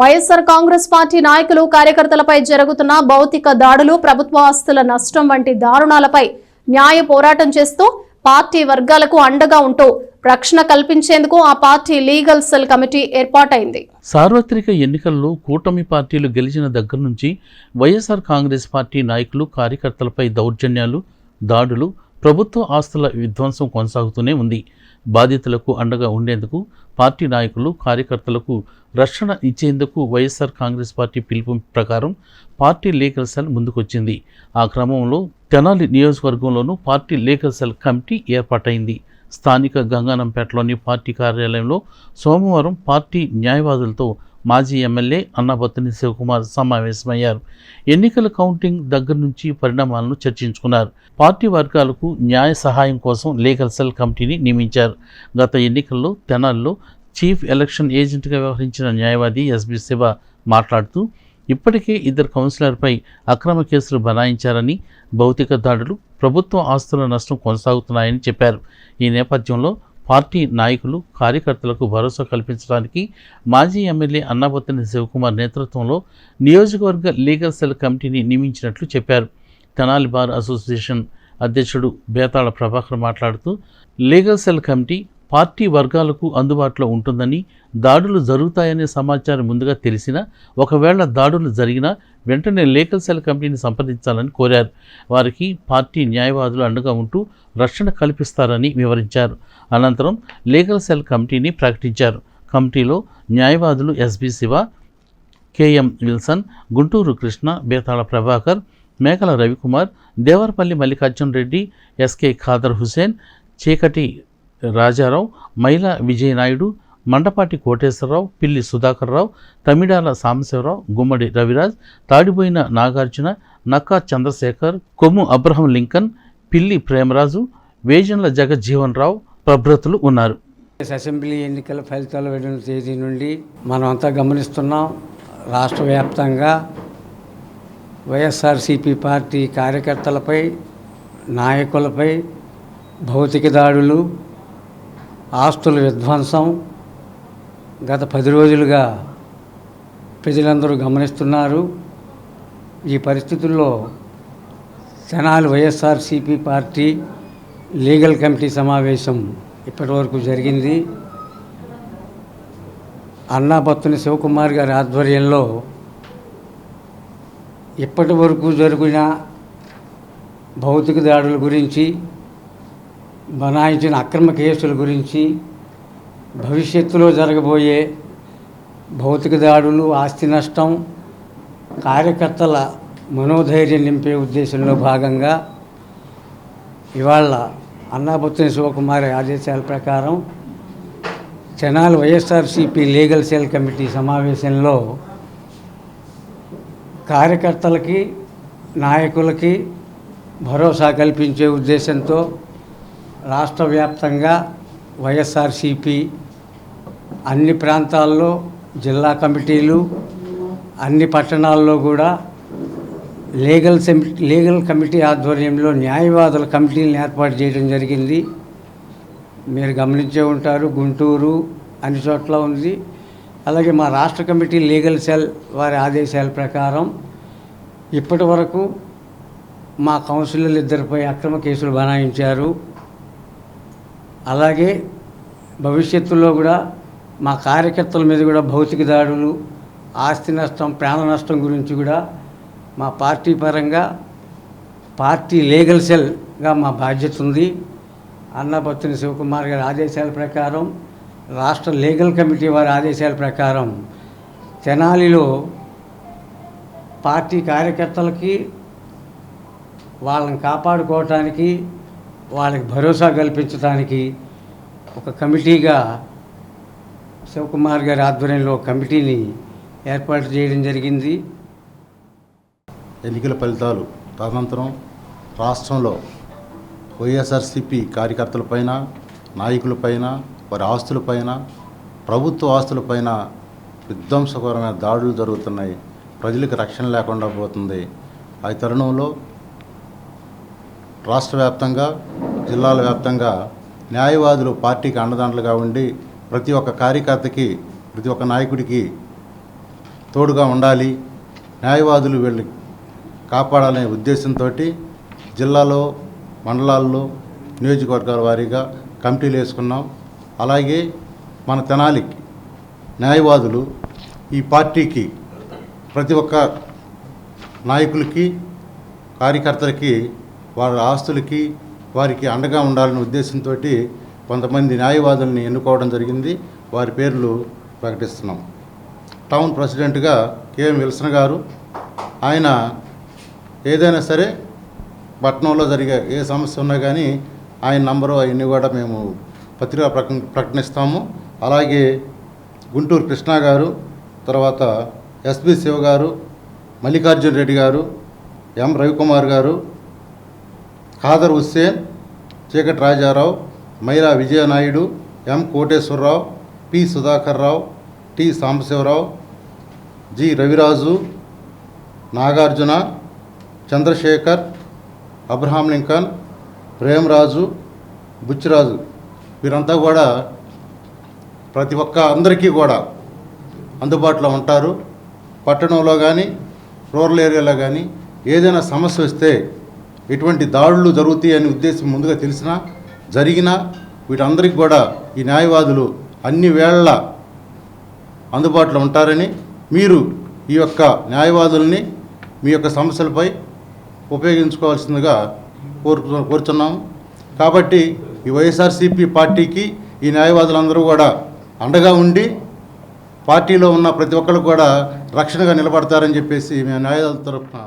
YSR Congress party నాయకులు కార్యకర్తలపై జరుగుతున్న భౌతిక దాడులు, ప్రభుత్వ ఆస్తుల నష్టం వంటి దారుణాలపై న్యాయ పోరాటం చేస్తూ పార్టీ వర్గాలకు అండగా ఉంటూ రక్షణ కల్పించేందుకు ఆ పార్టీ లీగల్ సెల్ కమిటీ ఏర్పాటైంది. సార్వత్రిక ఎన్నికల్లో కూటమి పార్టీలు గెలిచిన దగ్గర నుంచి వైఎస్ఆర్ కాంగ్రెస్ పార్టీ నాయకులు కార్యకర్తలపై దౌర్జన్యాలు, దాడులు, ప్రభుత్వ ఆస్తుల విధ్వంసం కొనసాగుతూనే ఉంది. బాధితులకు అండగా ఉండేందుకు పార్టీ నాయకులు, కార్యకర్తలకు రక్షణ ఇచ్చేందుకు వైఎస్ఆర్ కాంగ్రెస్ పార్టీ పిలుపు ప్రకారం పార్టీ లీగల్ సెల్ ముందుకొచ్చింది. ఆ క్రమంలో తెనాలి నియోజకవర్గంలోనూ పార్టీ లీగల్ సెల్ కమిటీ ఏర్పాటైంది. స్థానిక గంగానంపేటలోని పార్టీ కార్యాలయంలో సోమవారం పార్టీ న్యాయవాదులతో మాజీ ఎమ్మెల్యే అన్నాబత్తుని శివకుమార్ సమావేశమయ్యారు. ఎన్నికల కౌంటింగ్ దగ్గర నుంచి పరిణామాలను చర్చించుకున్నారు. పార్టీ వర్గాలకు న్యాయ సహాయం కోసం లీగల్ సెల్ కమిటీని నియమించారు. గత ఎన్నికల్లో తెనాలిలో చీఫ్ ఎలక్షన్ ఏజెంట్గా వ్యవహరించిన న్యాయవాది ఎస్బి శివ మాట్లాడుతూ, ఇప్పటికే 2 కౌన్సిలర్పై అక్రమ కేసులు బనాయించారని, భౌతిక దాడులు, ప్రభుత్వ ఆస్తుల నష్టం కొనసాగుతున్నాయని చెప్పారు. ఈ నేపథ్యంలో పార్టీ నాయకులు, కార్యకర్తలకు భరోసా కల్పించడానికి మాజీ ఎమ్మెల్యే అన్నాబత్తుని శివకుమార్ నేతృత్వంలో నియోజకవర్గ లీగల్ సెల్ కమిటీని నియమించినట్లు చెప్పారు. తెనాలి బార్ అసోసియేషన్ అధ్యక్షుడు బేతాళ ప్రభాకర్ మాట్లాడుతూ, లీగల్ సెల్ కమిటీ పార్టీ వర్గాలకు అందుబాటులో ఉంటుందని, దాడులు జరుగుతాయనే సమాచారం ముందుగా తెలిసినా, ఒకవేళ దాడులు జరిగినా వెంటనే లీగల్ సెల్ కమిటీని సంప్రదించాలని కోరారు. వారికి పార్టీ న్యాయవాదులు అండగా ఉంటూ రక్షణ కల్పిస్తారని వివరించారు. అనంతరం లీగల్ సెల్ కమిటీని ప్రకటించారు. కమిటీలో న్యాయవాదులు SB Siva, KM Wilson, Guntur Krishna, Betala Prabhakar, Mekala Ravikumar, Devarapalli Mallikarjuna Reddy, SK Khader Hussain, Cheekati Rajarao, Maila Vijayanaidu, Mandapati Koteswararao, Pilli Sudhakar Rao, Tamidala Sambasivarao, Gummadi Raviraj, Tadipoyina Nagarjuna, Nakka Chandrasekhar, Kommu Abraham Lincoln, Pilli Premaraju, వేజన్ల Jagjivan రావు ప్రభృతులు ఉన్నారు. అసెంబ్లీ ఎన్నికల ఫలితాలు వెలువడిన తేదీ నుండి మనం అంతా గమనిస్తున్నాం. రాష్ట్ర వ్యాప్తంగా వైఎస్ఆర్సీపీ పార్టీ కార్యకర్తలపై, నాయకులపై భౌతిక దాడులు, ఆస్తుల విధ్వంసం గత 10 రోజులుగా ప్రజలందరూ గమనిస్తున్నారు. ఈ పరిస్థితుల్లో Tenali YSRCP party legal committee సమావేశం ఇప్పటివరకు జరిగింది. అన్నాబత్తుని శివకుమార్ గారి ఆధ్వర్యంలో ఇప్పటి వరకు జరిగిన భౌతిక దాడుల గురించి, బనాయించిన అక్రమ కేసుల గురించి, భవిష్యత్తులో జరగబోయే భౌతిక దాడులు, ఆస్తి నష్టం, కార్యకర్తల మనోధైర్యం నింపే ఉద్దేశంలో భాగంగా ఇవాళ అన్నాబత్తుని శివకుమార్ ఆదేశాల ప్రకారం Tenali YSRCP legal cell committee సమావేశంలో కార్యకర్తలకి, నాయకులకి భరోసా కల్పించే ఉద్దేశంతో రాష్ట్ర వ్యాప్తంగా వైఎస్ఆర్సీపీ అన్ని ప్రాంతాల్లో జిల్లా కమిటీలు, అన్ని పట్టణాల్లో కూడా లీగల్ కమిటీ ఆధ్వర్యంలో న్యాయవాదుల కమిటీలను ఏర్పాటు చేయడం జరిగింది. మీరు గమనించే ఉంటారు, గుంటూరు అన్ని చోట్ల ఉంది. అలాగే మా రాష్ట్ర కమిటీ లీగల్ సెల్ వారి ఆదేశాల ప్రకారం ఇప్పటి వరకు మా కౌన్సిలర్లు 2పై అక్రమ కేసులు బనాయించారు. అలాగే భవిష్యత్తులో కూడా మా కార్యకర్తల మీద కూడా భౌతిక దాడులు, ఆస్తి నష్టం, ప్రాణ నష్టం గురించి కూడా మా పార్టీ పరంగా పార్టీ లీగల్ సెల్గా మా బాధ్యత ఉంది. అన్నాబత్తుని శివకుమార్ గారి ఆదేశాల ప్రకారం, రాష్ట్ర లీగల్ కమిటీ వారి ఆదేశాల ప్రకారం తెనాలిలో పార్టీ కార్యకర్తలకి, వాళ్ళని కాపాడుకోవటానికి, వాళ్ళకి భరోసా కల్పించడానికి ఒక కమిటీగా శివకుమార్ గారి ఆధ్వర్యంలో కమిటీని ఏర్పాటు చేయడం జరిగింది. ఎన్నికల ఫలితాలు తదనంతరం రాష్ట్రంలో వైఎస్ఆర్సీపీ కార్యకర్తలపైన, నాయకులపైన, వారి ఆస్తులపైన, ప్రభుత్వ ఆస్తులపైన విధ్వంసకరమైన దాడులు జరుగుతున్నాయి. ప్రజలకు రక్షణ లేకుండా పోతుంది. ఆ తరుణంలో రాష్ట్ర వ్యాప్తంగా, జిల్లాల వ్యాప్తంగా న్యాయవాదులు పార్టీకి అండదండలుగా ఉండి ప్రతి ఒక్క కార్యకర్తకి, ప్రతి ఒక్క నాయకుడికి తోడుగా ఉండాలి, న్యాయవాదులు వీళ్ళని కాపాడాలనే ఉద్దేశంతో జిల్లాలో, మండలాల్లో, నియోజకవర్గాల వారీగా కమిటీలు వేసుకున్నాం. అలాగే మన తెనాలికి న్యాయవాదులు ఈ పార్టీకి ప్రతి ఒక్క నాయకులకి, కార్యకర్తలకి, వారి ఆస్తులకి, వారికి అండగా ఉండాలనే ఉద్దేశంతో కొంతమంది న్యాయవాదుల్ని ఎన్నుకోవడం జరిగింది. వారి పేర్లు ప్రకటిస్తున్నాం. టౌన్ ప్రెసిడెంట్గా కేఎం విల్సన్ గారు. ఆయన ఏదైనా సరే పట్టణంలో జరిగే ఏ సమస్య ఉన్నా కానీ ఆయన నంబరు అవన్నీ కూడా మేము పత్రికా ప్రకటిస్తాము. అలాగే గుంటూరు కృష్ణ గారు, తర్వాత ఎస్బి శివ గారు, మల్లికార్జున రెడ్డి గారు, ఎం రవికుమార్ గారు, ఖాదర్ హుస్సేన్, చీకటి రాజారావు, మైరా విజయనాయుడు, ఎం కోటేశ్వరరావు, పి సుధాకర్ రావు, టి సాంబశివరావు, జి రవిరాజు, నాగార్జున, చంద్రశేఖర్, అబ్రహాం లింకన్, ప్రేమరాజు, బుచ్చిరాజు, వీరంతా కూడా ప్రతి ఒక్క అందరికీ కూడా అందుబాటులో ఉంటారు. పట్టణంలో కానీ, రూరల్ ఏరియాలో కానీ ఏదైనా సమస్య వస్తే ఎటువంటి దాడులు జరుగుతాయి అనే ఉద్దేశం ముందుగా తెలిసినా, జరిగినా వీటందరికీ కూడా ఈ న్యాయవాదులు అన్ని వేళ అందుబాటులో ఉంటారని, మీరు ఈ యొక్క న్యాయవాదుల్ని మీ యొక్క సమస్యలపై ఉపయోగించుకోవాల్సిందిగా కోరుచున్నాము. కాబట్టి ఈ వైఎస్ఆర్సీపీ పార్టీకి ఈ న్యాయవాదులందరూ కూడా అండగా ఉండి పార్టీలో ఉన్న ప్రతి ఒక్కరు కూడా రక్షణగా నిలబడతారని చెప్పేసి మేము న్యాయవాదుల తరఫున